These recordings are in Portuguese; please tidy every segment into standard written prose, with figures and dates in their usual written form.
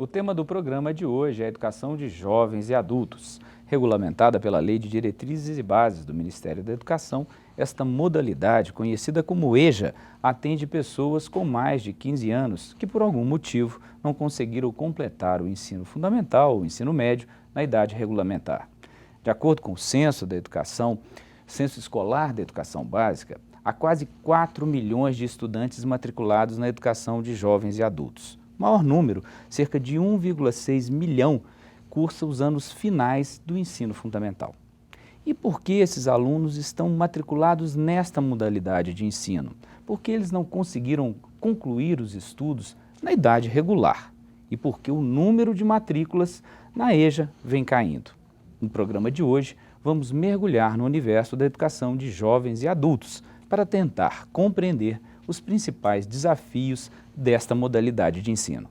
O tema do programa de hoje é a educação de jovens e adultos. Regulamentada pela Lei de Diretrizes e Bases do Ministério da Educação, esta modalidade, conhecida como EJA, atende pessoas com mais de 15 anos que, por algum motivo, não conseguiram completar o ensino fundamental ou ensino médio na idade regulamentar. De acordo com o Censo Escolar da Educação Básica, há quase 4 milhões de estudantes matriculados na educação de jovens e adultos. O maior número, cerca de 1,6 milhão, cursa os anos finais do ensino fundamental. E por que esses alunos estão matriculados nesta modalidade de ensino? Porque eles não conseguiram concluir os estudos na idade regular e porque o número de matrículas na EJA vem caindo. No programa de hoje, vamos mergulhar no universo da educação de jovens e adultos para tentar compreender os principais desafios desta modalidade de ensino.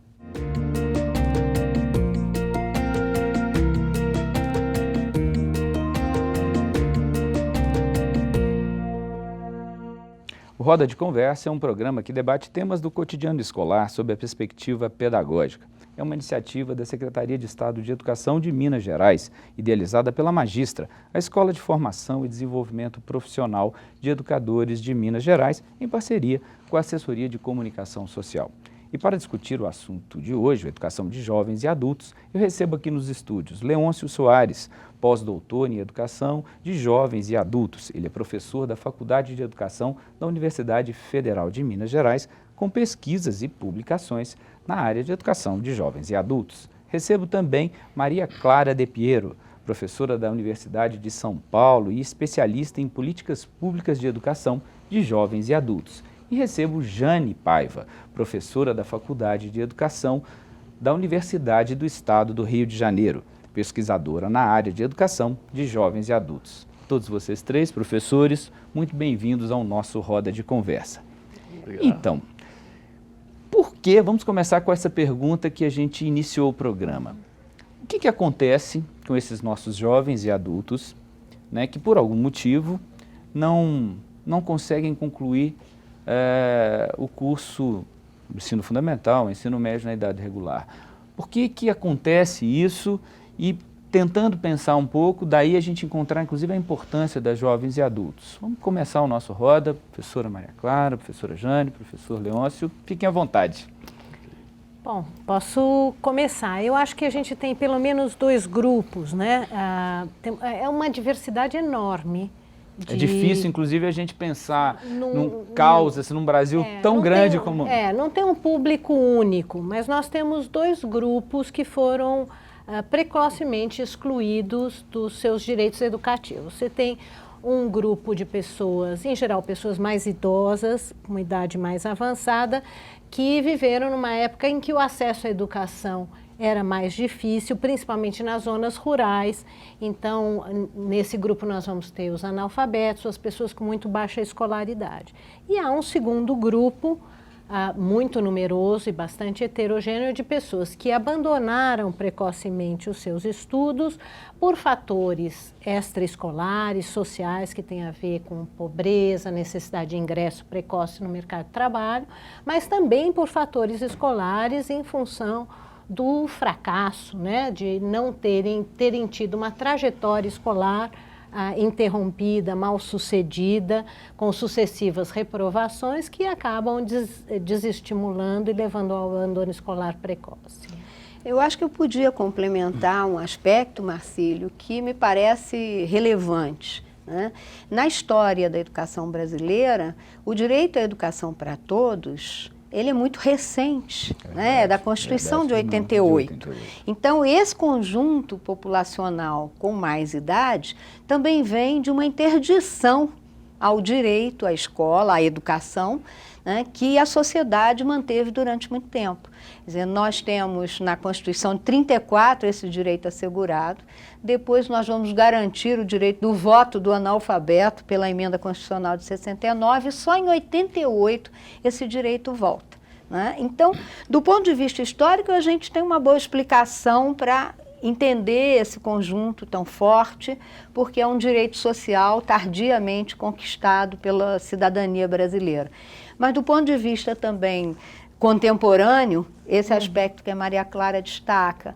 O Roda de Conversa é um programa que debate temas do cotidiano escolar sob a perspectiva pedagógica. É uma iniciativa da Secretaria de Estado de Educação de Minas Gerais, idealizada pela Magistra, a Escola de Formação e Desenvolvimento Profissional de Educadores de Minas Gerais, em parceria com a Assessoria de Comunicação Social. E para discutir o assunto de hoje, a educação de jovens e adultos, eu recebo aqui nos estúdios Leôncio Soares, pós-doutor em Educação de Jovens e Adultos. Ele é professor da Faculdade de Educação da Universidade Federal de Minas Gerais, com pesquisas e publicações na área de educação de jovens e adultos. Recebo também Maria Clara de Piero, professora da Universidade de São Paulo e especialista em políticas públicas de educação de jovens e adultos. E recebo Jane Paiva, professora da Faculdade de Educação da Universidade do Estado do Rio de Janeiro, pesquisadora na área de educação de jovens e adultos. Todos vocês três, professores, muito bem-vindos ao nosso Roda de Conversa. Obrigado. Então, vamos começar com essa pergunta que a gente iniciou o programa. O que acontece com esses nossos jovens e adultos, né, que por algum motivo não conseguem concluir o curso do ensino fundamental, ensino médio na idade regular? Por que acontece isso? E tentando pensar um pouco, daí a gente encontrar inclusive a importância das jovens e adultos. Vamos começar o nosso roda, professora Maria Clara, professora Jane, professor Leôncio, fiquem à vontade. Bom, posso começar. Eu acho que a gente tem pelo menos dois grupos, né? É uma diversidade enorme. É difícil, inclusive, a gente pensar num caos, assim, num Brasil tão grande como... Não tem um público único, mas nós temos dois grupos que foram precocemente excluídos dos seus direitos educativos. Você tem um grupo de pessoas, em geral pessoas mais idosas, com uma idade mais avançada, que viveram numa época em que o acesso à educação era mais difícil, principalmente nas zonas rurais. Então, nesse grupo nós vamos ter os analfabetos, as pessoas com muito baixa escolaridade. E há um segundo grupo, muito numeroso e bastante heterogêneo, de pessoas que abandonaram precocemente os seus estudos por fatores extraescolares, sociais, que têm a ver com pobreza, necessidade de ingresso precoce no mercado de trabalho, mas também por fatores escolares em função do fracasso, né, de não terem tido uma trajetória escolar interrompida, mal sucedida, com sucessivas reprovações que acabam desestimulando e levando ao abandono escolar precoce. Eu acho que eu podia complementar um aspecto, Marcílio, que me parece relevante, né? Na história da educação brasileira, o direito à educação para todos, ele é muito recente, né? É da Constituição de 88. Então, esse conjunto populacional com mais idade também vem de uma interdição ao direito à escola, à educação, né, que a sociedade manteve durante muito tempo. Quer dizer, nós temos na Constituição de 34 esse direito assegurado, depois nós vamos garantir o direito do voto do analfabeto pela emenda constitucional de 69, e só em 88 esse direito volta, né? Então, do ponto de vista histórico, a gente tem uma boa explicação para entender esse conjunto tão forte, porque é um direito social tardiamente conquistado pela cidadania brasileira. Mas do ponto de vista também contemporâneo, esse aspecto que a Maria Clara destaca,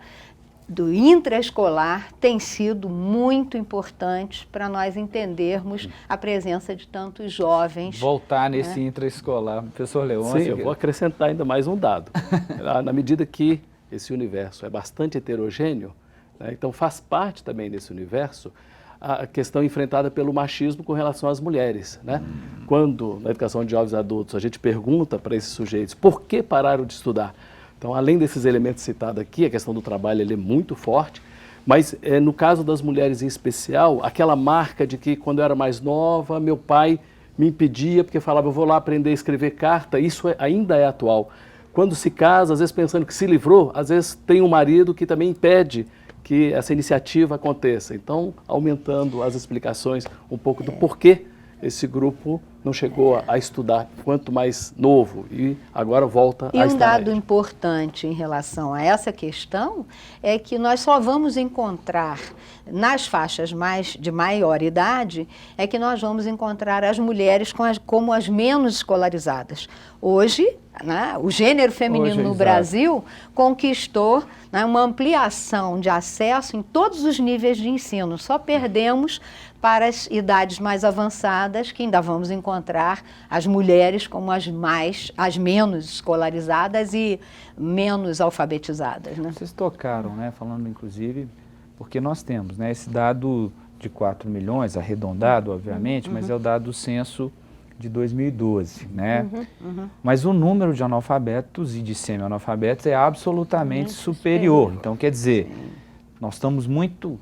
do intraescolar, tem sido muito importante para nós entendermos a presença de tantos jovens. Voltar nesse intraescolar. Professor Leôncio. Sim, eu vou acrescentar ainda mais um dado. Na medida que esse universo é bastante heterogêneo, né, então faz parte também desse universo a questão enfrentada pelo machismo com relação às mulheres, né? Quando, na educação de jovens adultos, a gente pergunta para esses sujeitos por que pararam de estudar. Então, além desses elementos citados aqui, a questão do trabalho ele é muito forte, mas no caso das mulheres em especial, aquela marca de que quando eu era mais nova, meu pai me impedia porque falava, eu vou lá aprender a escrever carta, isso ainda é atual. Quando se casa, às vezes pensando que se livrou, às vezes tem um marido que também impede que essa iniciativa aconteça. Então, aumentando as explicações um pouco do porquê esse grupo não chegou a estudar quanto mais novo e agora volta a estar. E um dado importante em relação a essa questão é que nós só vamos encontrar nas faixas de maior idade, é que nós vamos encontrar as mulheres como as menos escolarizadas. Hoje, né, o gênero feminino no Brasil conquistou, né, uma ampliação de acesso em todos os níveis de ensino. Só perdemos para as idades mais avançadas, que ainda vamos encontrar as mulheres como as menos escolarizadas e menos alfabetizadas, né? Vocês tocaram, né, falando inclusive, porque nós temos, né, esse dado de 4 milhões, arredondado, obviamente, mas é o dado do censo de 2012, né? Mas o número de analfabetos e de semi-analfabetos é absolutamente superior. Então, quer dizer, nós estamos muito...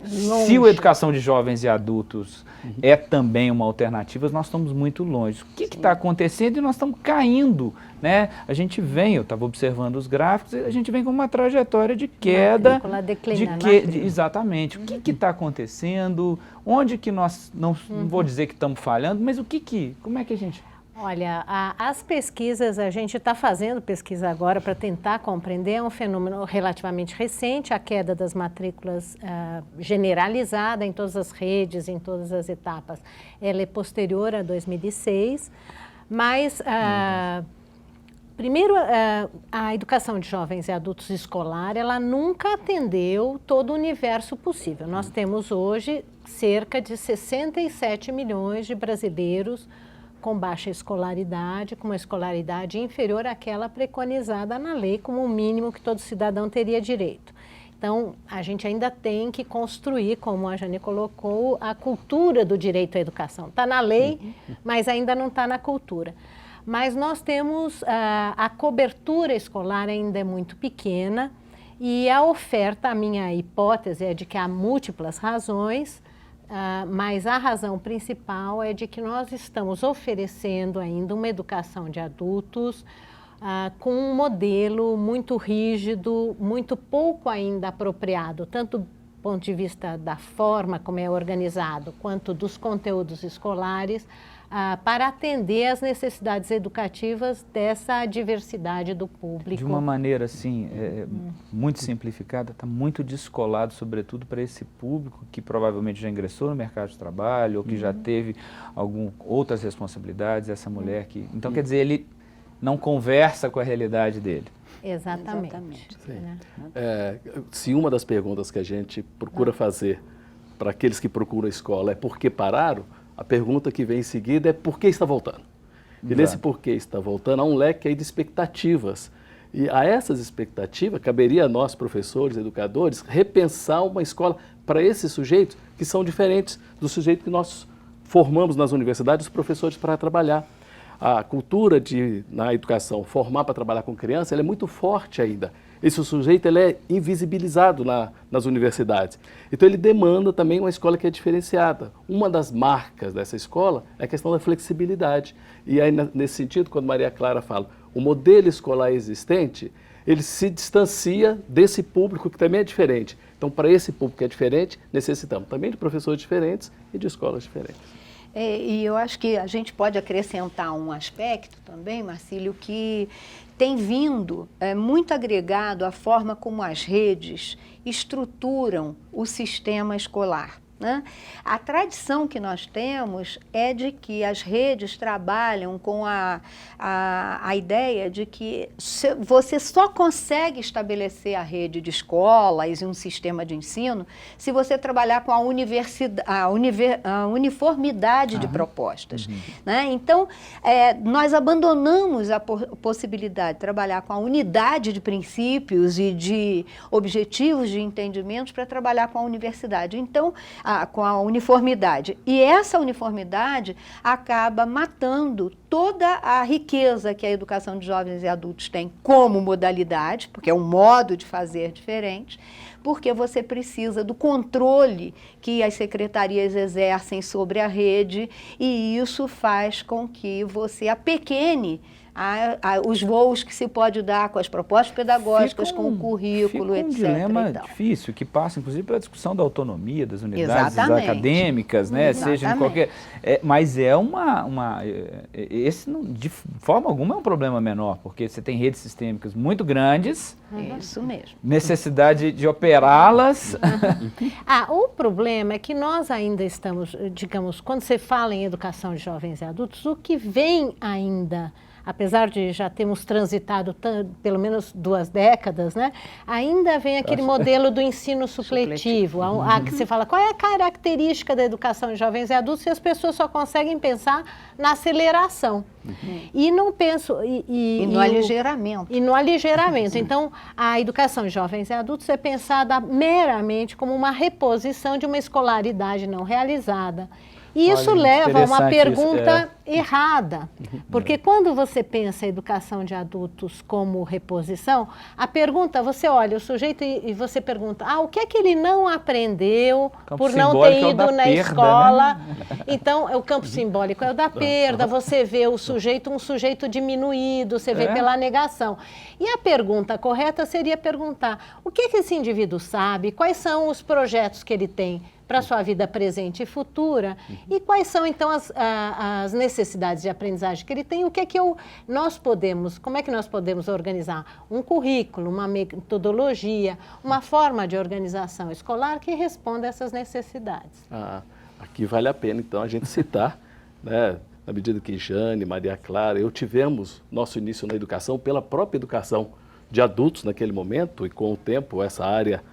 Longe. Se a educação de jovens e adultos é também uma alternativa, nós estamos muito longe. O que está acontecendo? E nós estamos caindo, né? A gente vem, eu estava observando os gráficos, a gente vem com uma trajetória de queda. Exatamente. O que está acontecendo? Onde que nós, não vou dizer que estamos falhando, mas como é que a gente... Olha, as pesquisas, a gente está fazendo pesquisa agora para tentar compreender, é um fenômeno relativamente recente, a queda das matrículas generalizada em todas as redes, em todas as etapas. Ela é posterior a 2006, mas, primeiro, a educação de jovens e adultos escolar, ela nunca atendeu todo o universo possível. Nós temos hoje cerca de 67 milhões de brasileiros com baixa escolaridade, com uma escolaridade inferior àquela preconizada na lei como o mínimo que todo cidadão teria direito. Então, a gente ainda tem que construir, como a Jane colocou, a cultura do direito à educação. Está na lei, mas ainda não está na cultura. Mas nós temos, a cobertura escolar ainda é muito pequena e a oferta, a minha hipótese é de que há múltiplas razões, mas a razão principal é de que nós estamos oferecendo ainda uma educação de adultos com um modelo muito rígido, muito pouco ainda apropriado, tanto do ponto de vista da forma como é organizado, quanto dos conteúdos escolares, para atender às necessidades educativas dessa diversidade do público. De uma maneira assim, muito simplificada, está muito descolado, sobretudo para esse público que provavelmente já ingressou no mercado de trabalho ou que já teve outras responsabilidades, essa mulher que... Então, quer dizer, ele não conversa com a realidade dele. Exatamente. Né? Se uma das perguntas que a gente procura fazer para aqueles que procuram a escola é por que pararam, a pergunta que vem em seguida é por que está voltando. E nesse porquê está voltando, há um leque aí de expectativas. E a essas expectativas, caberia a nós, professores, educadores, repensar uma escola para esses sujeitos que são diferentes do sujeito que nós formamos nas universidades, os professores para trabalhar. A cultura na educação, formar para trabalhar com criança, ela é muito forte ainda. Esse sujeito ele é invisibilizado nas universidades. Então ele demanda também uma escola que é diferenciada. Uma das marcas dessa escola é a questão da flexibilidade. E aí, nesse sentido, quando Maria Clara fala, o modelo escolar existente, ele se distancia desse público que também é diferente. Então, para esse público que é diferente, necessitamos também de professores diferentes e de escolas diferentes. E eu acho que a gente pode acrescentar um aspecto também, Marcílio, que tem vindo muito agregado à forma como as redes estruturam o sistema escolar. né? A tradição que nós temos é de que as redes trabalham com a ideia de que você só consegue estabelecer a rede de escolas e um sistema de ensino se você trabalhar com a uniformidade de propostas. Né? Então, nós abandonamos a possibilidade de trabalhar com a unidade de princípios e de objetivos de entendimentos para trabalhar com a universidade. Então, com a uniformidade. E essa uniformidade acaba matando toda a riqueza que a educação de jovens e adultos tem como modalidade, porque é um modo de fazer diferente, porque você precisa do controle que as secretarias exercem sobre a rede, e isso faz com que você apequene os voos que se pode dar com as propostas pedagógicas, com o currículo, etc. Fica um dilema difícil, que passa, inclusive, pela discussão da autonomia das unidades acadêmicas, né? Seja em qualquer... mas esse, de forma alguma, é um problema menor, porque você tem redes sistêmicas muito grandes. Isso mesmo. Necessidade de operá-las. O problema é que nós ainda estamos, digamos, quando você fala em educação de jovens e adultos, o que vem ainda, apesar de já termos transitado pelo menos 2 décadas, né, ainda vem aquele modelo do ensino supletivo, que você fala, qual é a característica da educação de jovens e adultos se as pessoas só conseguem pensar na aceleração. E não penso... E no aligeiramento. E no aligeiramento. Então, a educação de jovens e adultos é pensada meramente como uma reposição de uma escolaridade não realizada. E isso leva a uma pergunta errada, porque quando você pensa a educação de adultos como reposição, a pergunta, você olha o sujeito e você pergunta, o que é que ele não aprendeu por não ter ido na escola? Né? Então, o campo simbólico é o da perda, você vê um sujeito diminuído, você vê pela negação. E a pergunta correta seria perguntar, o que é que esse indivíduo sabe, quais são os projetos que ele tem para a sua vida presente e futura, e quais são, então, as necessidades de aprendizagem que ele tem, como é que nós podemos organizar um currículo, uma metodologia, uma forma de organização escolar que responda a essas necessidades. Aqui vale a pena, então, a gente citar, né, na medida que Jane, Maria Clara, eu tivemos nosso início na educação pela própria educação de adultos naquele momento, e com o tempo essa área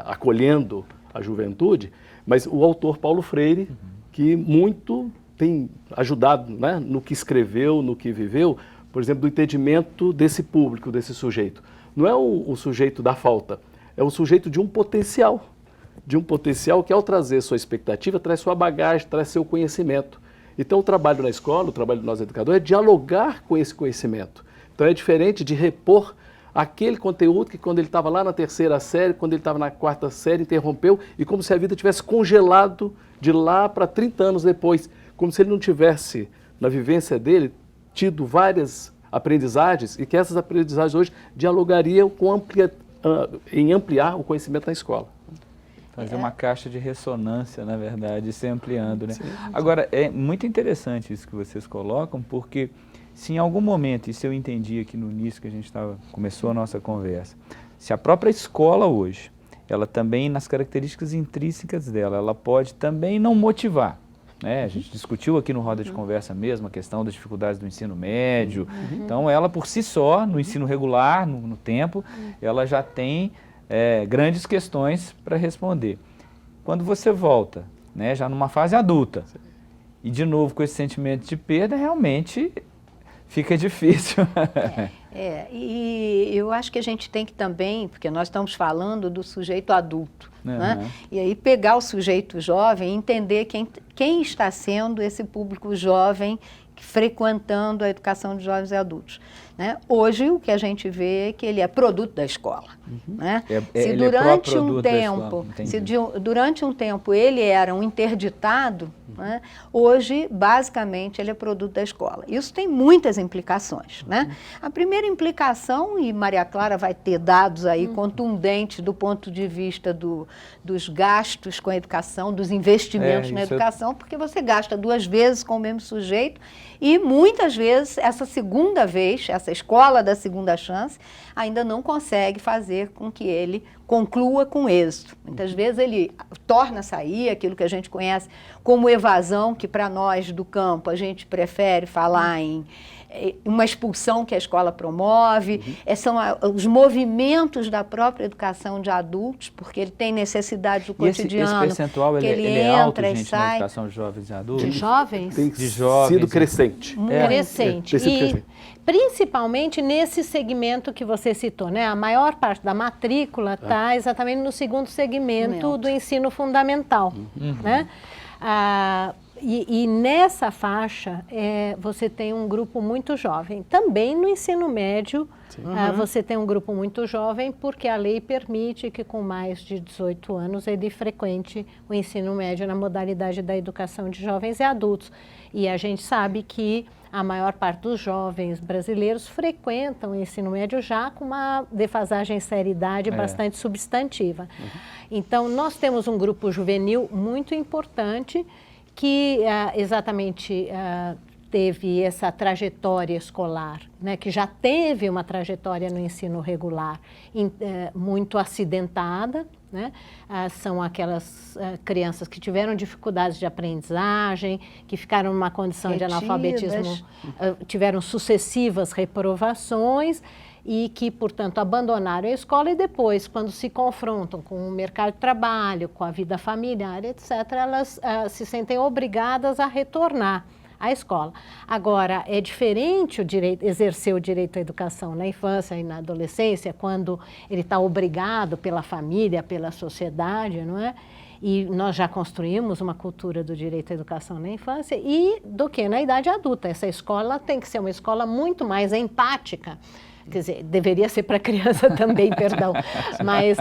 acolhendo a juventude, mas o autor Paulo Freire, que muito tem ajudado, né, no que escreveu, no que viveu, por exemplo, do entendimento desse público, desse sujeito. Não é o sujeito da falta, é o sujeito de um potencial que, ao trazer sua expectativa, traz sua bagagem, traz seu conhecimento. Então, o trabalho na escola, o trabalho de nós educadores, é dialogar com esse conhecimento. Então, é diferente de repor aquele conteúdo que, quando ele estava lá na 3ª série, quando ele estava na 4ª série, interrompeu, e como se a vida tivesse congelado de lá para 30 anos depois, como se ele não tivesse, na vivência dele, tido várias aprendizagens, e que essas aprendizagens hoje dialogariam em ampliar o conhecimento na escola. Fazer uma caixa de ressonância, na verdade, se ampliando, né? Agora, é muito interessante isso que vocês colocam, porque se em algum momento, isso eu entendi aqui no início que a gente começou a nossa conversa, se a própria escola hoje, ela também, nas características intrínsecas dela, ela pode também não motivar, né? A gente discutiu aqui no Roda de Conversa mesmo a questão das dificuldades do ensino médio. Então, ela por si só, no ensino regular, no tempo, ela já tem grandes questões para responder. Quando você volta, né, já numa fase adulta, e de novo com esse sentimento de perda, realmente fica difícil. E eu acho que a gente tem que também, porque nós estamos falando do sujeito adulto, né? E aí pegar o sujeito jovem e entender quem está sendo esse público jovem frequentando a educação de jovens e adultos. Né? Hoje, o que a gente vê é que ele é produto da escola. Né? Se durante um tempo ele era um interditado, né? Hoje, basicamente, ele é produto da escola. Isso tem muitas implicações. Né? A primeira implicação, e Maria Clara vai ter dados aí contundentes do ponto de vista dos gastos com a educação, dos investimentos na educação, porque você gasta 2 vezes com o mesmo sujeito e muitas vezes essa segunda vez, essa escola da segunda chance, ainda não consegue fazer com que ele conclua com êxito. Muitas vezes ele torna a sair aquilo que a gente conhece como evasão, que para nós do campo a gente prefere falar em uma expulsão que a escola promove, são os movimentos da própria educação de adultos, porque ele tem necessidades do cotidiano. Esse percentual ele é alto, gente, na educação de jovens e adultos? De jovens? Tem De jovens. sido crescente. Crescente. Tem sido E crescente. principalmente nesse segmento que você citou, né? A maior parte da matrícula está exatamente no segundo segmento do ensino fundamental, né? E nessa faixa, você tem um grupo muito jovem. Também no ensino médio, você tem um grupo muito jovem, porque a lei permite que com mais de 18 anos ele frequente o ensino médio na modalidade da educação de jovens e adultos. E a gente sabe que a maior parte dos jovens brasileiros frequentam o ensino médio já com uma defasagem em seriedade bastante substantiva. Então, nós temos um grupo juvenil muito importante, que exatamente teve essa trajetória escolar, né, que já teve uma trajetória no ensino regular muito acidentada, né? São aquelas crianças que tiveram dificuldades de aprendizagem, que ficaram numa condição de analfabetismo, tiveram sucessivas reprovações, e que, portanto, abandonaram a escola e depois, quando se confrontam com o mercado de trabalho, com a vida familiar, etc., elas se sentem obrigadas a retornar à escola. Agora, é diferente exercer o direito à educação na infância e na adolescência, quando ele está obrigado pela família, pela sociedade, não é? E nós já construímos uma cultura do direito à educação na infância, e do que na idade adulta. Essa escola tem que ser uma escola muito mais empática. Quer dizer, deveria ser para criança também, perdão, mas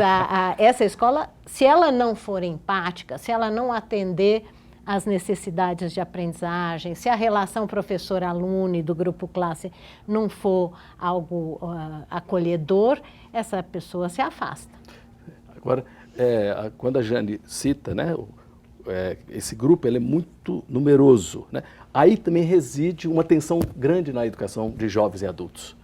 essa escola, se ela não for empática, se ela não atender às necessidades de aprendizagem, se a relação professor-aluno e do grupo classe não for algo acolhedor, essa pessoa se afasta. Agora, quando a Jane cita, né, esse grupo ele é muito numeroso, né? Aí também reside uma tensão grande na educação de jovens e adultos.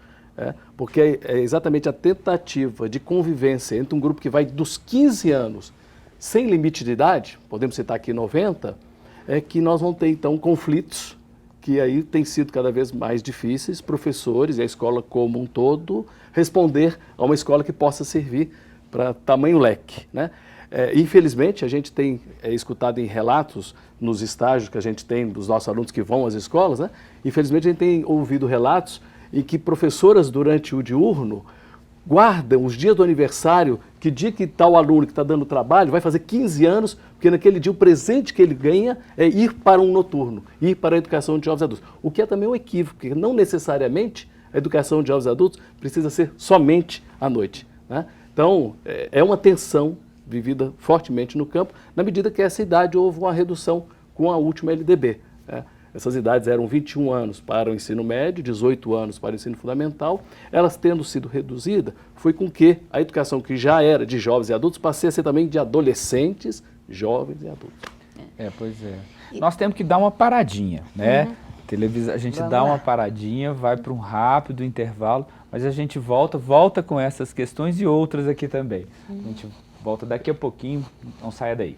Porque é exatamente a tentativa de convivência entre um grupo que vai dos 15 anos, sem limite de idade, podemos citar aqui 90, que nós vamos ter então conflitos que aí têm sido cada vez mais difíceis, professores e a escola como um todo, responder a uma escola que possa servir para tamanho leque, né? Infelizmente, a gente tem escutado em relatos nos estágios que a gente tem dos nossos alunos que vão às escolas, né? Infelizmente, a gente tem ouvido relatos em que professoras, durante o diurno, guardam os dias do aniversário, que dia que tal aluno que está dando trabalho vai fazer 15 anos, porque naquele dia o presente que ele ganha é ir para um noturno, ir para a educação de jovens adultos. O que é também um equívoco, porque não necessariamente a educação de jovens adultos precisa ser somente à noite, né? Então, é uma tensão vivida fortemente no campo, na medida que essa idade houve uma redução com a última LDB, né? Essas idades eram 21 anos para o ensino médio, 18 anos para o ensino fundamental. Elas tendo sido reduzidas, foi com que a educação que já era de jovens e adultos passe a ser também de adolescentes, jovens e adultos. Pois é. Nós temos que dar uma paradinha, né? A gente dá uma paradinha, vai para um rápido intervalo, mas a gente volta com essas questões e outras aqui também. A gente volta daqui a pouquinho, não saia daí.